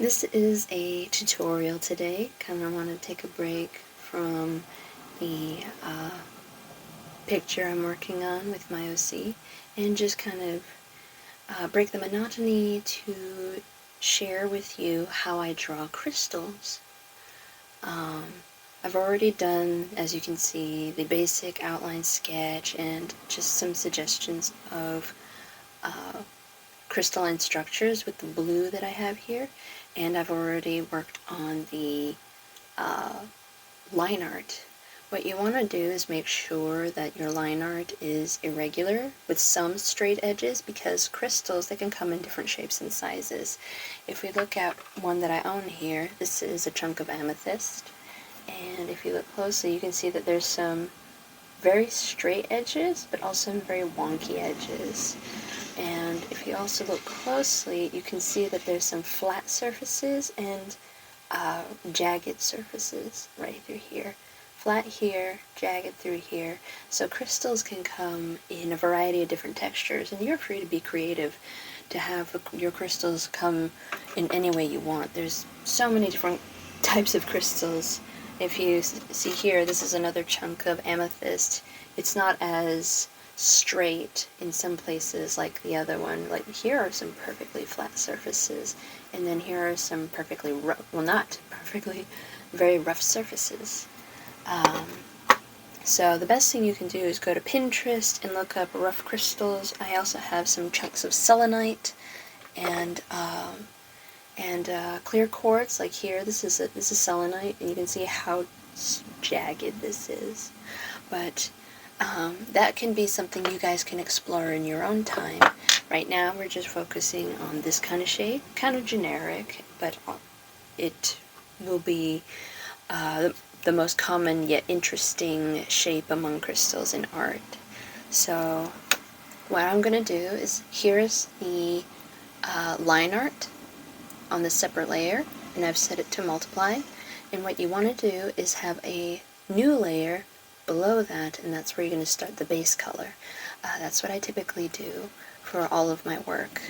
This is a tutorial today. Kind of want to take a break from the picture I'm working on with my OC and just kind of break the monotony to share with you how I draw crystals. I've already done, as you can see, the basic outline sketch and just some suggestions of crystalline structures with the blue that I have here, and I've already worked on the line art. What you want to do is make sure that your line art is irregular with some straight edges, because crystals, they can come in different shapes and sizes. If we look at one that I own here, this is a chunk of amethyst, and if you look closely you can see that there's some very straight edges but also some very wonky edges. And if you also look closely, you can see that there's some flat surfaces and jagged surfaces right through here. Flat here, jagged through here. So crystals can come in a variety of different textures, and you're free to be creative to have your crystals come in any way you want. There's so many different types of crystals. If you see here, this is another chunk of amethyst. It's not as straight in some places like the other one. Like here are some perfectly flat surfaces, and then here are some perfectly rough, well, not perfectly, very rough surfaces. So the best thing you can do is go to Pinterest and look up rough crystals. I also have some chunks of selenite and clear quartz. Like here, this is selenite, and you can see how jagged this is. But that can be something you guys can explore in your own time. Right now we're just focusing on this kind of shape, kind of generic, but it will be the most common yet interesting shape among crystals in art. So what I'm going to do is, here's the line art on this separate layer, and I've set it to multiply. And what you want to do is have a new layer below that, and that's where you're going to start the base color. That's what I typically do for all of my work.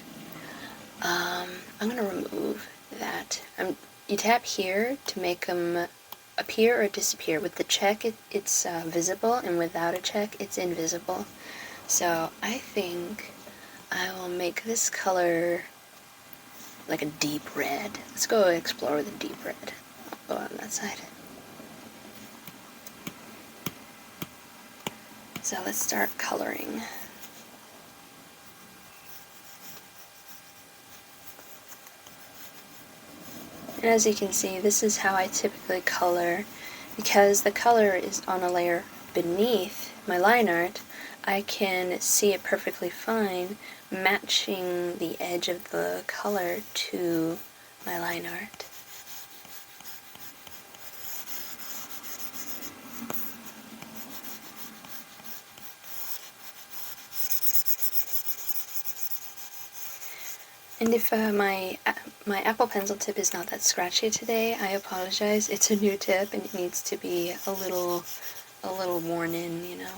I'm going to remove that. You tap here to make them appear or disappear. With the check, it's visible, and without a check, it's invisible. So I think I will make this color like a deep red. Let's go explore with a deep red. I'll go on that side. So let's start coloring. And as you can see, this is how I typically color. Because the color is on a layer beneath my line art, I can see it perfectly fine, matching the edge of the color to my line art. And if my Apple Pencil tip is not that scratchy today, I apologize. It's a new tip and it needs to be a little worn in, you know.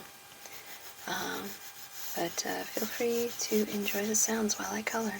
But feel free to enjoy the sounds while I color.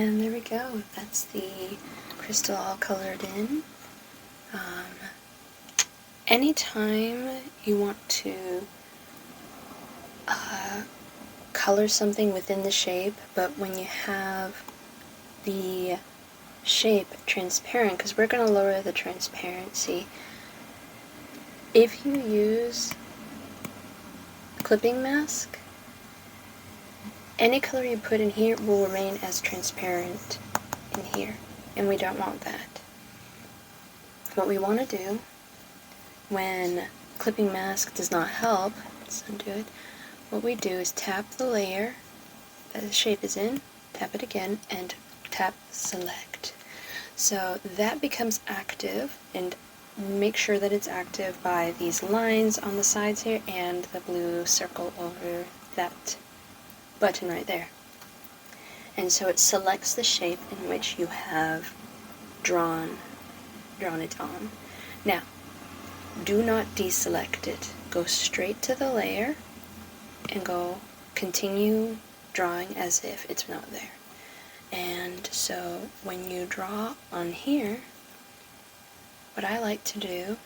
And there we go. That's the crystal all colored in. Anytime you want to color something within the shape, but when you have the shape transparent, because we're going to lower the transparency, if you use clipping mask, any color you put in here will remain as transparent in here, and we don't want that. What we want to do when clipping mask does not help, let's undo it, what we do is tap the layer that the shape is in, tap it again, and tap select. So that becomes active, and make sure that it's active by these lines on the sides here and the blue circle over that button right there. And so it selects the shape in which you have drawn it on. Now, do not deselect it. Go straight to the layer and go continue drawing as if it's not there. And so when you draw on here, what I like to do,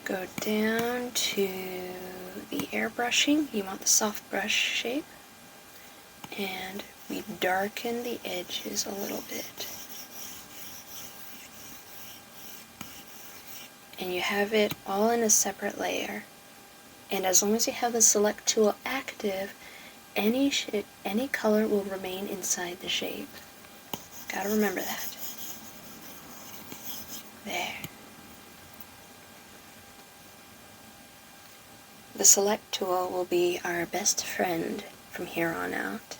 go down to the airbrushing. You want the soft brush shape, and we darken the edges a little bit. And you have it all in a separate layer. And as long as you have the select tool active, any color will remain inside the shape. Gotta remember that. There. The select tool will be our best friend from here on out.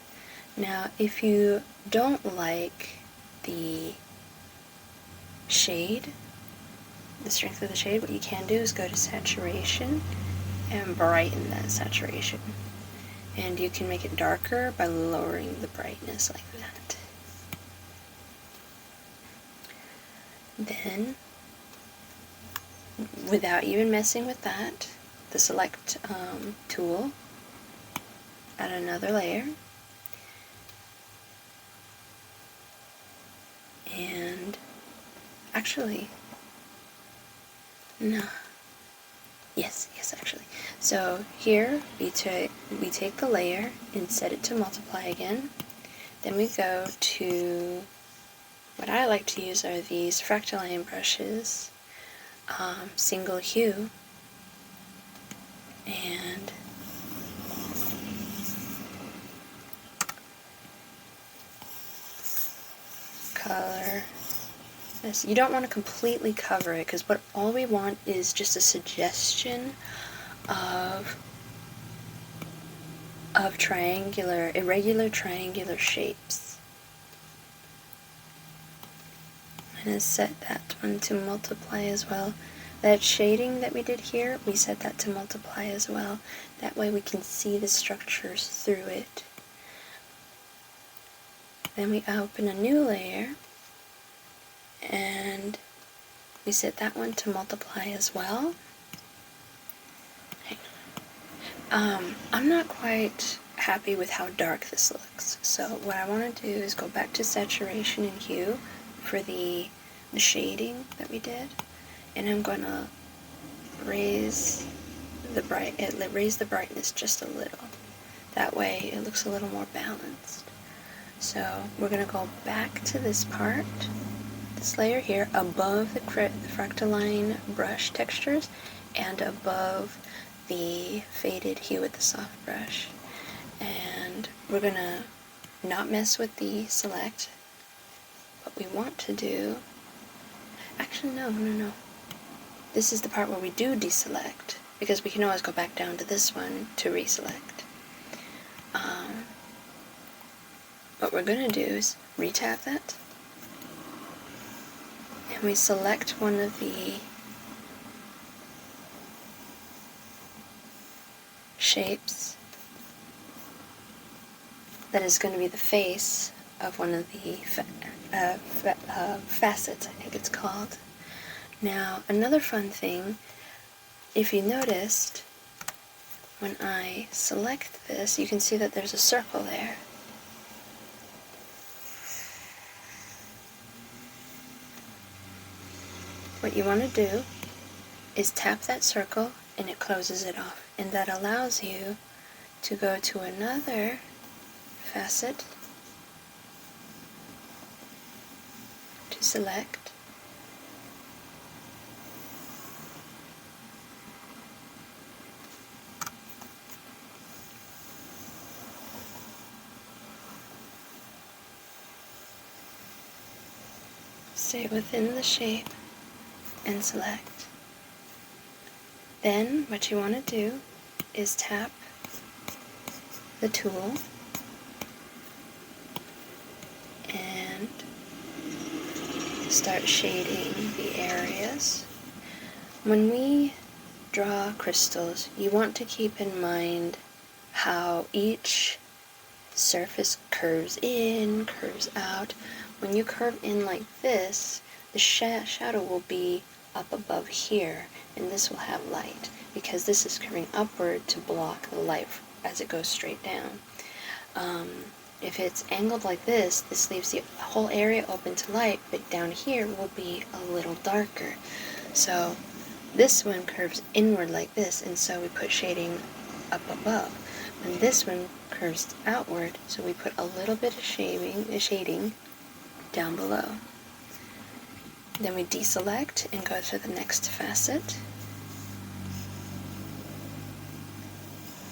Now, if you don't like the shade, the strength of the shade, what you can do is go to saturation and brighten that saturation. And you can make it darker by lowering the brightness like that. Then, without even messing with that, the select tool, add another layer, and actually, no. Yes, actually. So here we take the layer and set it to multiply again. Then we go to, what I like to use are these fractaline brushes, single hue, and color. You don't want to completely cover it, because all we want is just a suggestion of irregular triangular shapes. I'm going to set that one to multiply as well. That shading that we did here, we set that to multiply as well. That way we can see the structures through it. Then we open a new layer, and we set that one to multiply as well. Okay. I'm not quite happy with how dark this looks, so what I want to do is go back to saturation and hue for the shading that we did, and I'm going to raise the brightness just a little. That way it looks a little more balanced. So we're going to go back to this part, this layer here, above the fractaline brush textures and above the faded hue with the soft brush. And we're going to not mess with the select. What we want to do, actually no. This is the part where we do deselect, because we can always go back down to this one to reselect. What we're going to do is retap that, and we select one of the shapes that is going to be the face of one of the facets, I think it's called. Now, another fun thing, if you noticed, when I select this, you can see that there's a circle there. What you want to do is tap that circle and it closes it off, and that allows you to go to another facet to select, stay within the shape and select. Then what you want to do is tap the tool and start shading the areas. When we draw crystals, you want to keep in mind how each surface curves in, curves out. When you curve in like this, the shadow will be up above here, and this will have light, because this is curving upward to block the light as it goes straight down. If it's angled like this, this leaves the whole area open to light, but down here will be a little darker. So this one curves inward like this, and so we put shading up above. And this one curves outward, so we put a little bit of shading down below. Then we deselect and go to the next facet.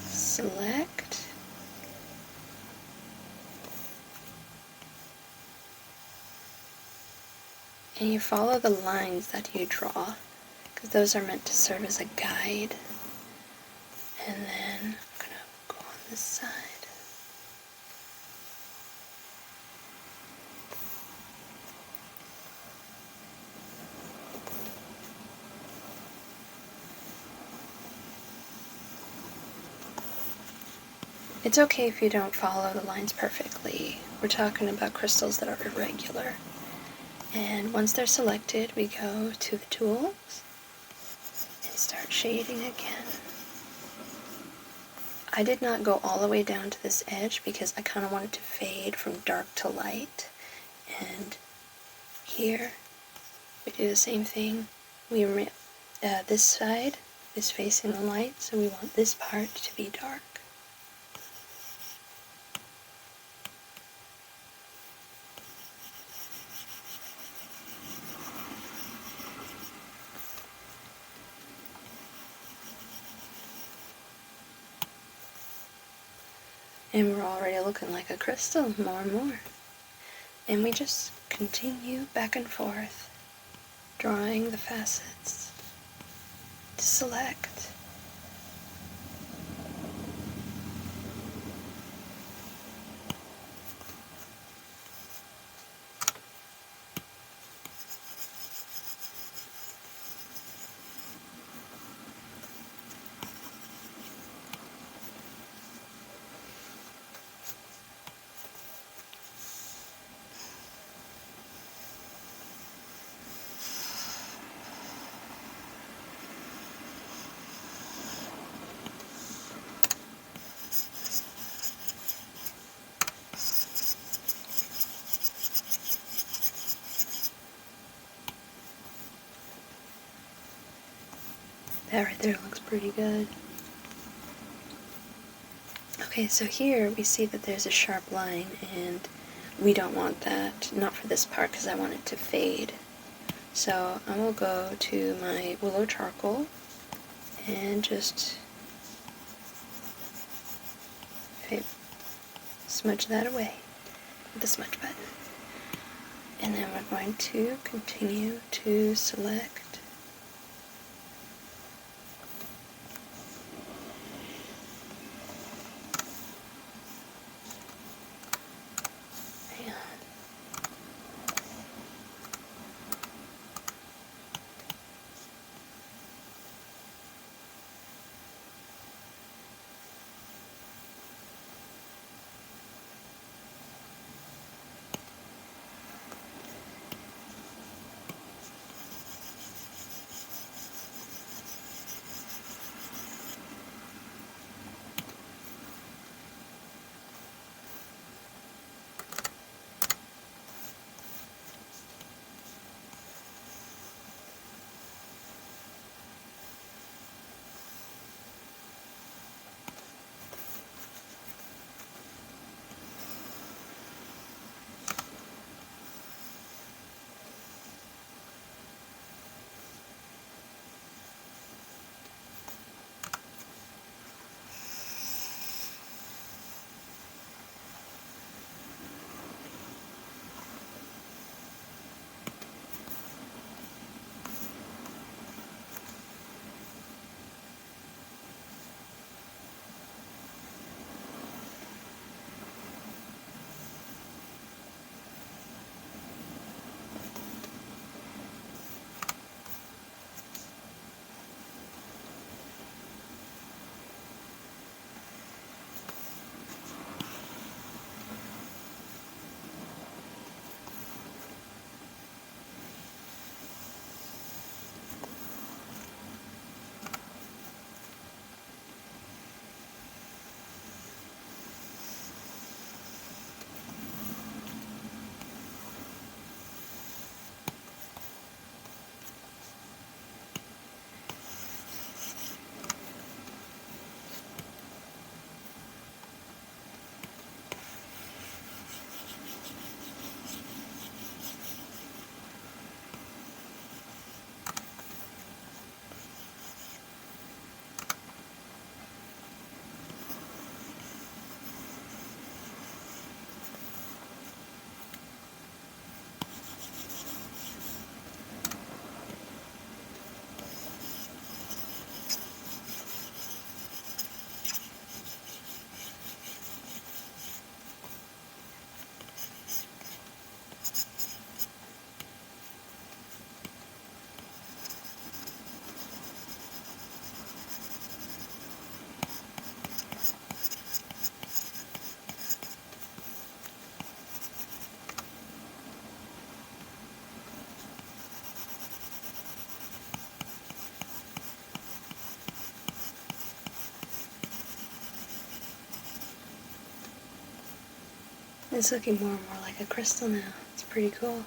Select. And you follow the lines that you draw, because those are meant to serve as a guide. And then I'm going to go on this side. It's okay if you don't follow the lines perfectly. We're talking about crystals that are irregular. And once they're selected, we go to the tools and start shading again. I did not go all the way down to this edge because I kind of wanted to fade from dark to light. And here, we do the same thing. This side is facing the light, so we want this part to be dark. And we're already looking like a crystal, more and more. And we just continue back and forth, drawing the facets to select. That right there looks pretty good. Okay, so here we see that there's a sharp line, and we don't want that, not for this part, because I want it to fade. So I will go to my willow charcoal and just smudge that away with the smudge button. And then we're going to continue to select. It's looking more and more like a crystal now. It's pretty cool.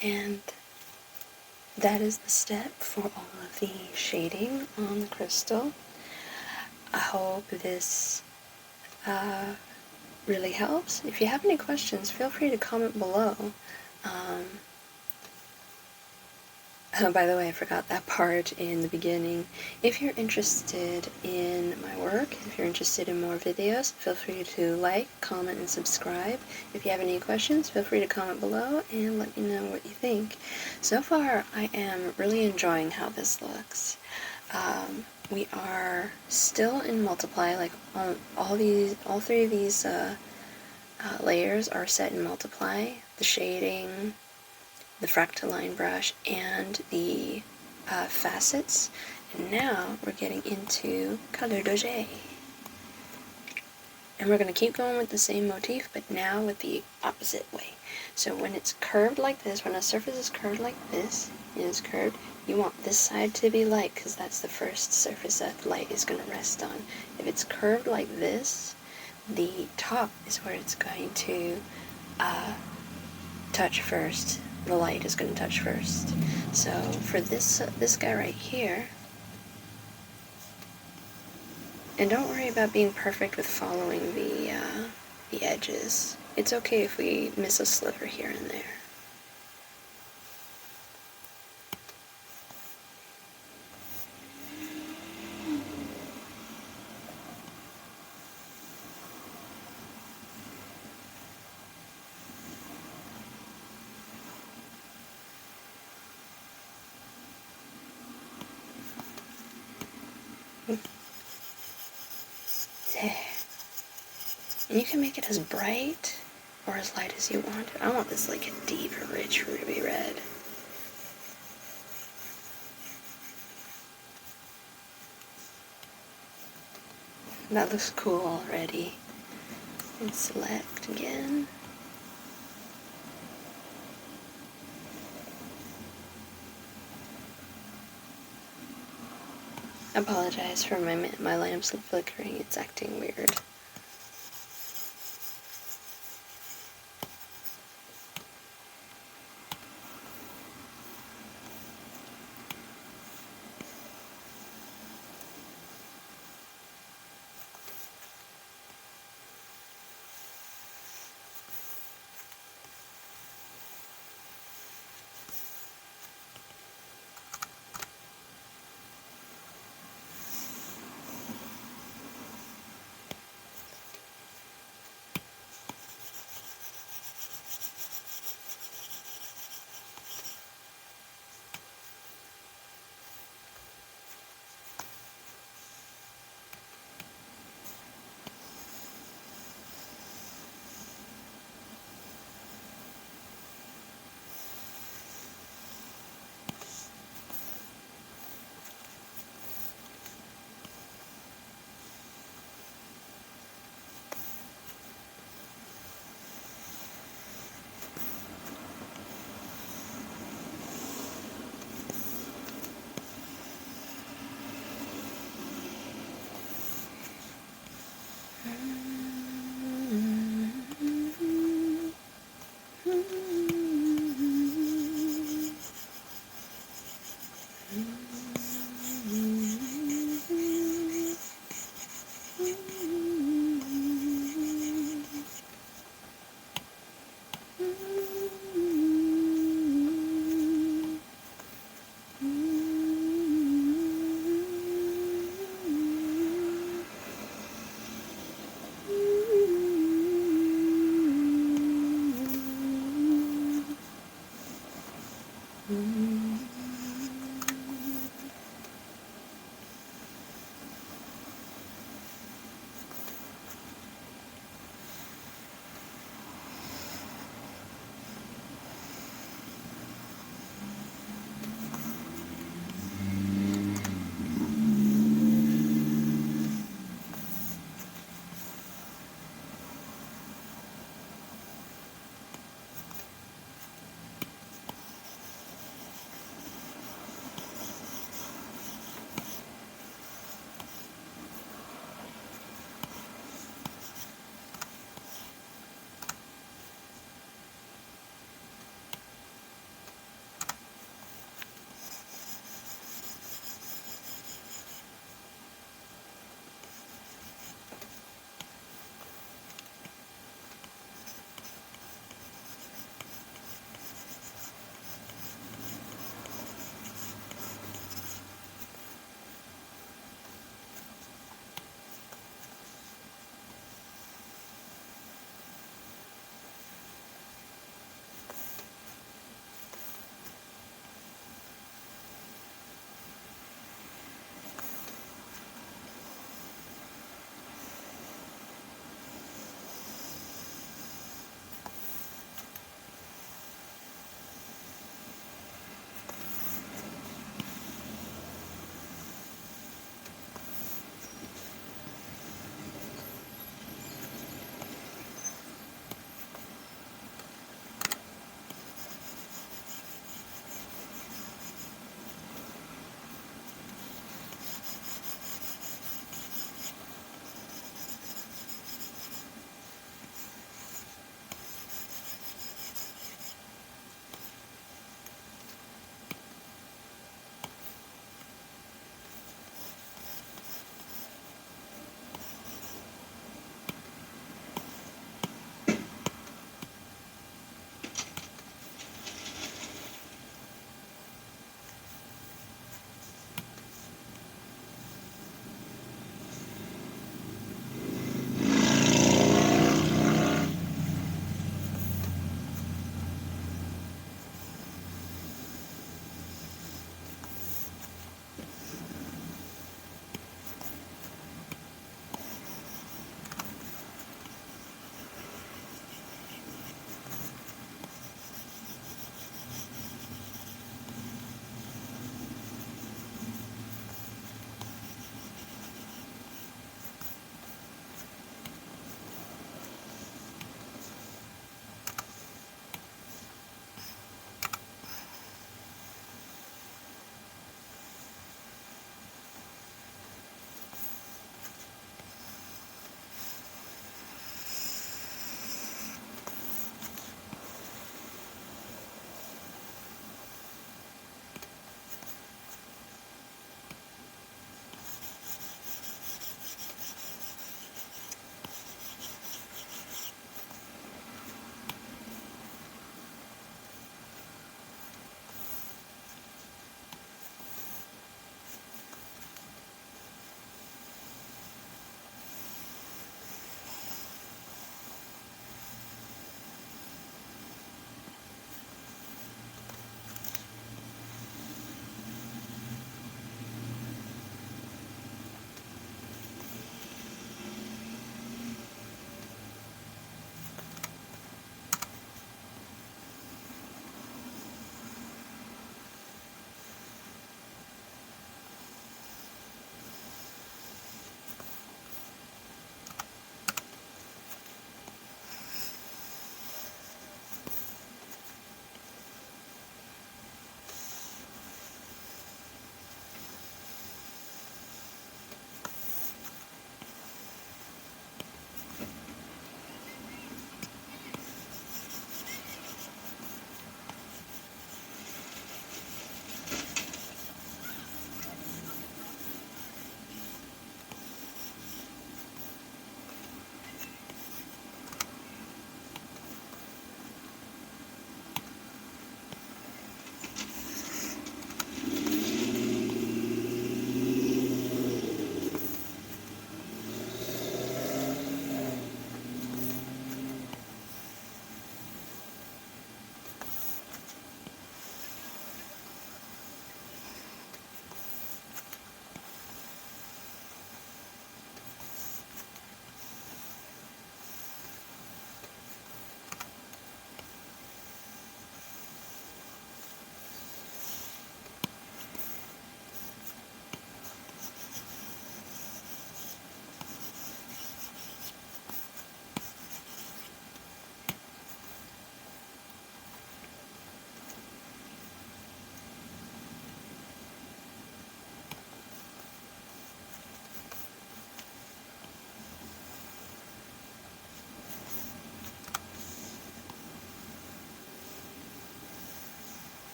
And that is the step for all of the shading on the crystal. I hope this really helps. If you have any questions, feel free to comment below. By the way, I forgot that part in the beginning. If you're interested in my work, if you're interested in more videos, feel free to like, comment, and subscribe. If you have any questions, feel free to comment below and let me know what you think. So far, I am really enjoying how this looks. We are still in multiply, like all three of these layers are set in multiply. The shading, the fractal line brush, and the facets. And now we're getting into color dojé. And we're going to keep going with the same motif, but now with the opposite way. So when it's curved like this, when a surface is curved like this, it is curved, you want this side to be light, because that's the first surface that light is going to rest on. If it's curved like this, the top is where it's going to touch first. The light is going to touch first. So for this guy right here, and don't worry about being perfect with following the edges. It's okay if we miss a sliver here and there. There. And you can make it as bright or as light as you want. I want this like a deep, rich ruby red. That looks cool already. And select again. I apologize for my lamps flickering. It's acting weird.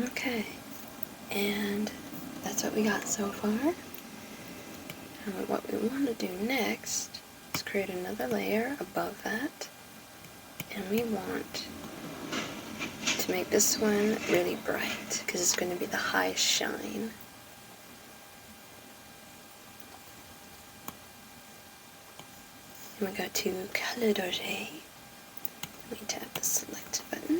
Okay, and that's what we got so far. And what we want to do next is create another layer above that, and we want to make this one really bright because it's going to be the highest shine. And we go to Color Doge. We tap the select button.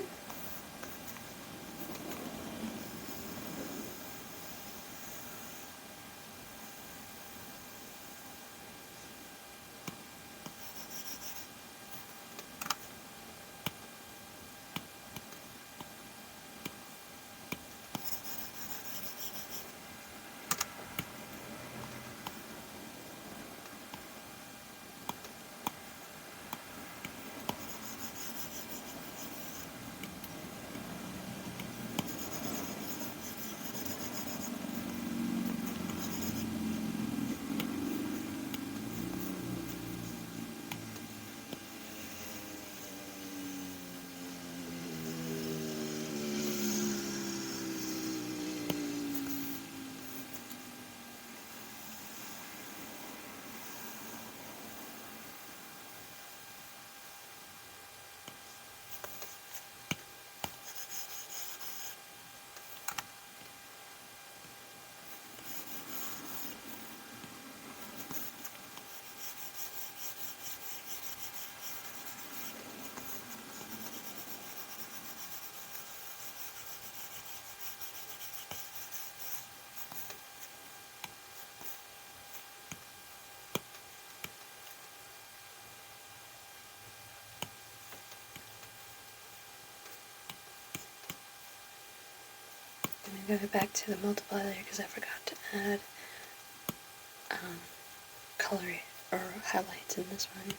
I'm going to go back to the multiply layer because I forgot to add color or highlights in this one.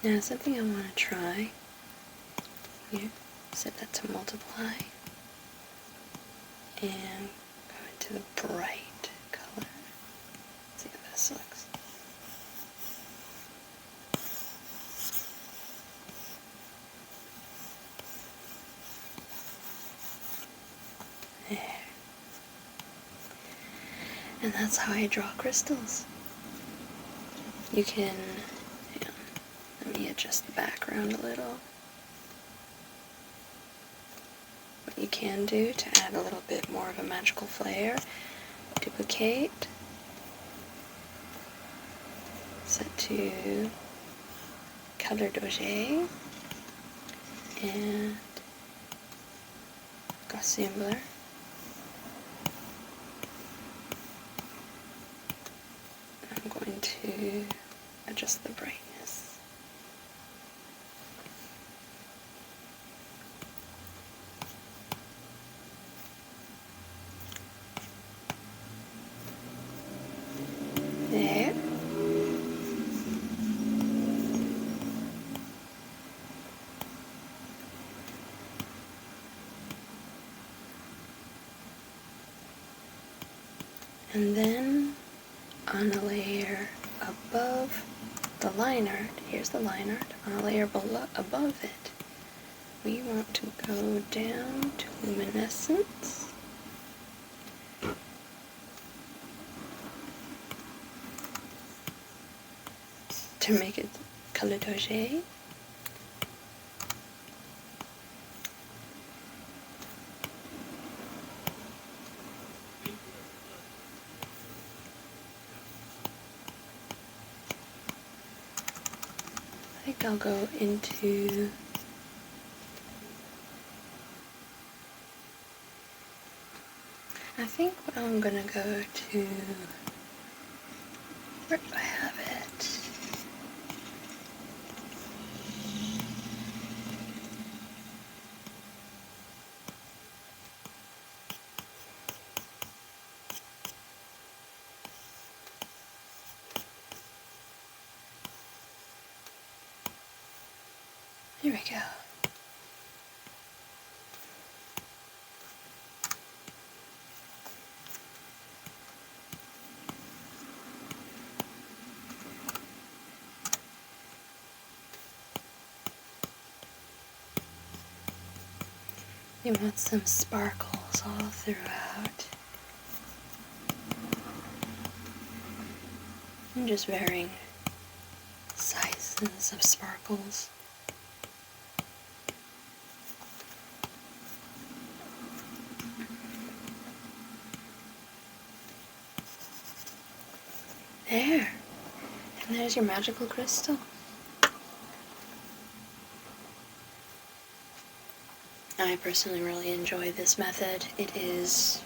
Now something I want to try, here, set that to multiply, and go into the bright color. Let's see how this looks. There. And that's how I draw crystals. You can, let me adjust the background a little. What you can do to add a little bit more of a magical flair, duplicate, set to color Dova, and Gaussian. I'm going to adjust the brightness. There. And then on a layer above the line art, here's the line art, on a layer above it, we want to go down to luminescence, to make it color Dova. I think I'll go into I think what I'm gonna go to, where do I have it? Here we go. You want some sparkles all throughout. And just varying sizes of sparkles. There. And there's your magical crystal. I personally really enjoy this method. It is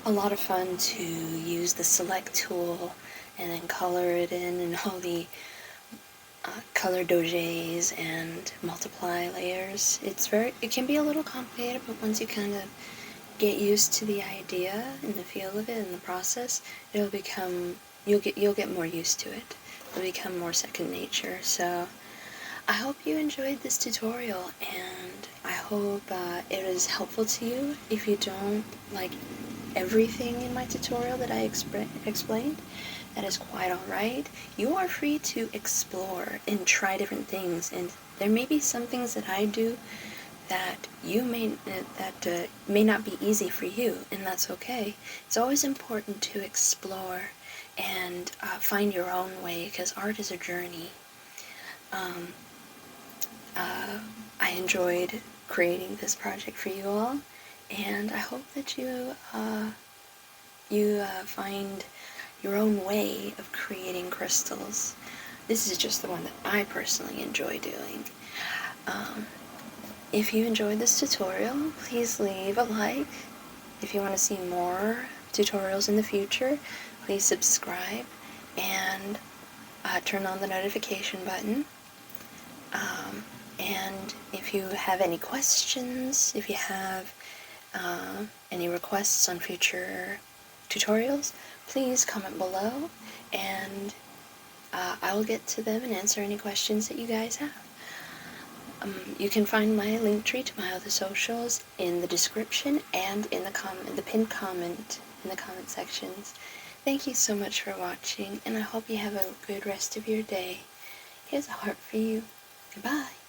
a lot of fun to use the select tool and then color it in and all the color Dovas and multiply layers. It can be a little complicated, but once you kind of get used to the idea and the feel of it and the process, you'll get more used to it. It'll become more second nature. So I hope you enjoyed this tutorial, and I hope it is helpful to you. If you don't like everything in my tutorial that I explained, that is quite alright. You are free to explore and try different things, and there may be some things that I do that may not be easy for you, and that's okay. It's always important to explore and find your own way, because art is a journey. I enjoyed creating this project for you all, and I hope that you find your own way of creating crystals. This is just the one that I personally enjoy doing. If you enjoyed this tutorial, please leave a like. If you want to see more tutorials in the future, please subscribe and turn on the notification button. And if you have any questions, if you have any requests on future tutorials, please comment below, and I will get to them and answer any questions that you guys have. You can find my link tree to my other socials in the description and in the pinned comment in the comment sections. Thank you so much for watching, and I hope you have a good rest of your day. Here's a heart for you. Goodbye.